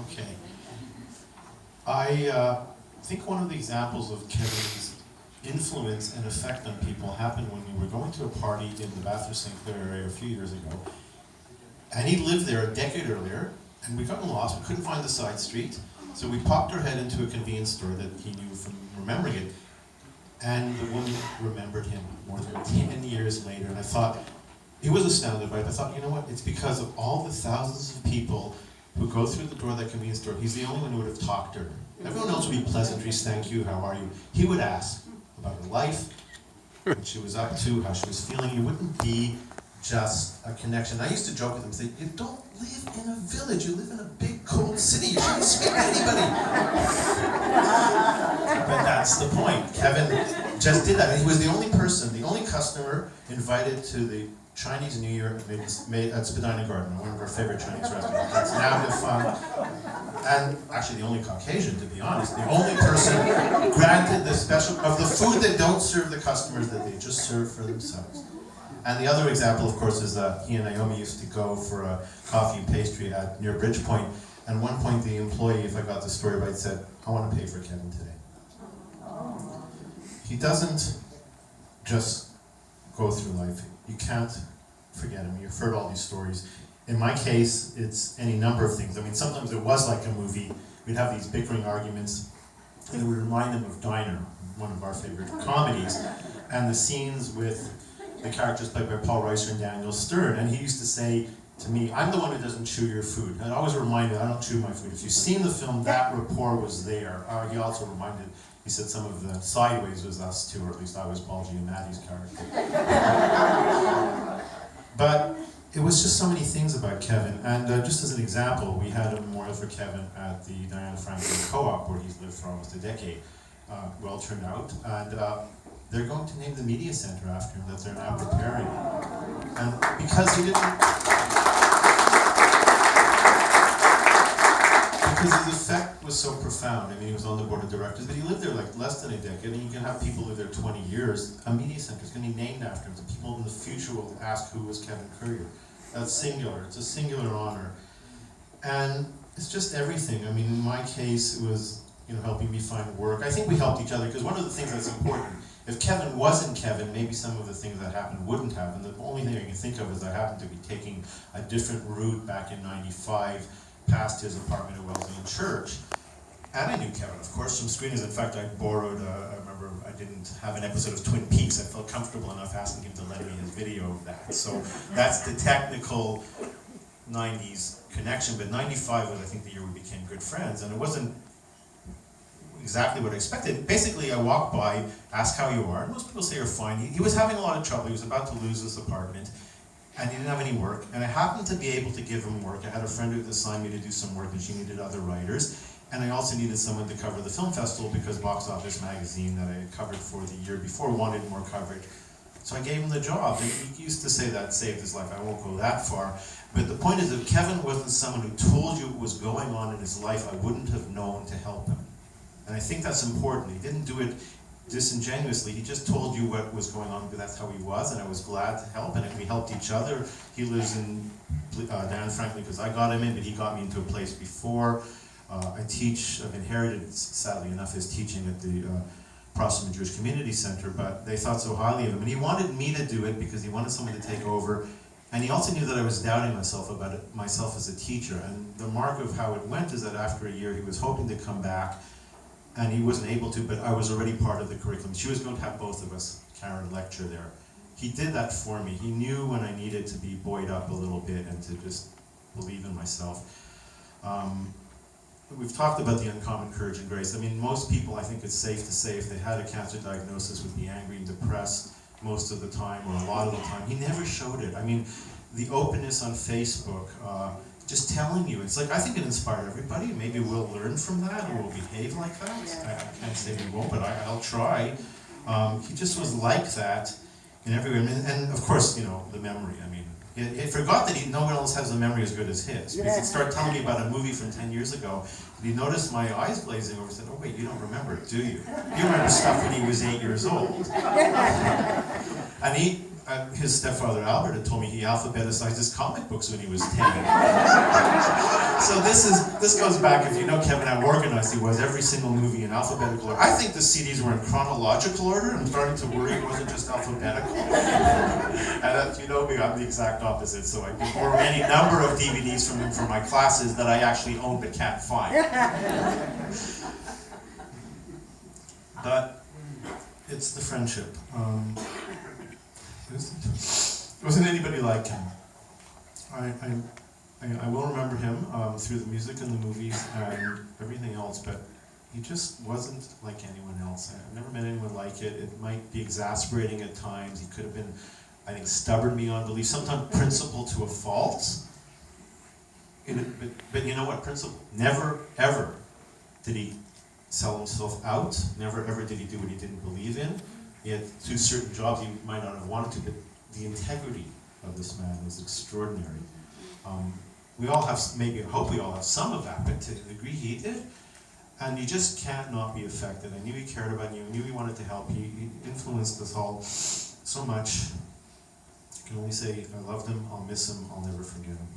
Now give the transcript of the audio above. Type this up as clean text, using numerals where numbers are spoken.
Okay. I think one of the examples of Kevin's influence and effect on people happened when we were going to a party in the Bathurst St. Clair area a few years ago. And he lived there a decade earlier, and we got lost. We couldn't find the side street. So we popped our head into a convenience store that he knew from remembering it. And the woman remembered him more than 10 years later. And I thought, he was astounded by it. I thought, you know what? It's because of all the thousands of people who go through the door of that convenience store. He's the only one who would have talked to her. Everyone else would be pleasantries, thank you, how are you? He would ask about her life, what she was up to, how she was feeling. It wouldn't be just a connection. I used to joke with him and say, you don't live in a village, you live in a big cold city, you shouldn't speak to anybody. But that's the point. Kevin just did that. And he was the only person, the only customer invited to the Chinese New Year made at Spadina Garden, one of our favorite Chinese restaurants. That's now defunct. And actually the only Caucasian, to be honest, the only person granted the special, of the food they don't serve the customers, that they just serve for themselves. And the other example, of course, is he and Naomi used to go for a coffee and pastry near Bridgepoint. And at one point the employee, if I got the story right, said, I want to pay for Kevin today. He doesn't just go through life. You can't forget him. You've heard all these stories. In my case, it's any number of things. I mean, sometimes it was like a movie. We'd have these bickering arguments, and it would remind them of Diner, one of our favorite comedies, and the scenes with the characters played by Paul Reiser and Daniel Stern. And he used to say to me, I'm the one who doesn't chew your food. And I always remind me, I don't chew my food. If you've seen the film, that rapport was there. He also reminded, he said some of the sideways was us too, or at least I was Paul Giamatti's character. But it was just so many things about Kevin. And just as an example, we had a memorial for Kevin at the Diana Franklin Co-op, where he's lived for almost a decade. Well turned out. And they're going to name the media center after him, that they're now preparing. And because he didn't... Because his effect was so profound. I mean, he was on the board of directors, but he lived there like less than a decade, and you can have people live there 20 years. A media center is going to be named after him, so people in the future will ask, who was Kevin Currier? That's singular. It's a singular honor. And it's just everything. I mean, in my case, it was, helping me find work. I think we helped each other, because one of the things that's important, if Kevin wasn't Kevin, maybe some of the things that happened wouldn't have. And the only thing I can think of is I happened to be taking a different route back in '95, past his apartment at Wellesleyan Church. And I knew Kevin, of course, from screeners. In fact, I borrowed, I remember I didn't have an episode of Twin Peaks. I felt comfortable enough asking him to lend me his video of that. So that's the technical 90s connection. But 95 was, I think, the year we became good friends. And it wasn't exactly what I expected. Basically, I walked by, asked how you are, and most people say you're fine. He was having a lot of trouble. He was about to lose his apartment, and he didn't have any work. And I happened to be able to give him work. I had a friend who assigned me to do some work, and she needed other writers. And I also needed someone to cover the film festival, because Box Office Magazine that I had covered for the year before wanted more coverage. So I gave him the job. And he used to say that saved his life. I won't go that far. But the point is, if Kevin wasn't someone who told you what was going on in his life, I wouldn't have known to help him. And I think that's important. He didn't do it disingenuously. He just told you what was going on, because that's how he was, and I was glad to help, and we helped each other. He lives in Diana Franklin because I got him in, but he got me into a place before. I teach, I've inherited, sadly enough, his teaching at the Protestant Jewish Community Center, but they thought so highly of him. And he wanted me to do it because he wanted someone to take over. And he also knew that I was doubting myself about it, myself as a teacher. And the mark of how it went is that after a year, he was hoping to come back, and he wasn't able to, but I was already part of the curriculum. She was going to have both of us, Karen, lecture there. He did that for me. He knew when I needed to be buoyed up a little bit and to just believe in myself. We've talked about the uncommon courage and grace. I mean, most people, I think it's safe to say, if they had a cancer diagnosis, would be angry and depressed most of the time, or a lot of the time. He never showed it. I mean, the openness on Facebook, just telling you, it's like, I think it inspired everybody. Maybe we'll learn from that, or we'll behave like that. I can't say we won't, but I'll try. He just was like that in every way. And of course, the memory. I mean, he forgot that no one else has a memory as good as his. Because he'd start telling me about a movie from 10 years ago, and he noticed my eyes glazing over and said, oh wait, you don't remember it, do you? You remember stuff when he was 8 years old. And his stepfather Albert had told me he alphabetized his comic books when he was 10. So this goes back, if you know Kevin, how organized he was, every single movie in alphabetical order. I think the CDs were in chronological order. I'm starting to worry it wasn't just alphabetical. And you know me, I'm the exact opposite, so I order any number of DVDs from him for my classes that I actually own but can't find. But it's the friendship. It wasn't anybody like him. I will remember him through the music and the movies and everything else, but he just wasn't like anyone else. I've never met anyone like it. It might be exasperating at times. He could have been, I think, stubborn beyond belief, sometimes principled to a fault. But you know what, principle? Never, ever did he sell himself out. Never, ever did he do what he didn't believe in. He had two certain jobs he might not have wanted to, but the integrity of this man was extraordinary. We all have, maybe, I hope we all have some of that, but to the degree he did, and you just can't not be affected. I knew he cared about you, I knew he wanted to help you, he influenced us all so much. I can only say I loved him, I'll miss him, I'll never forget him.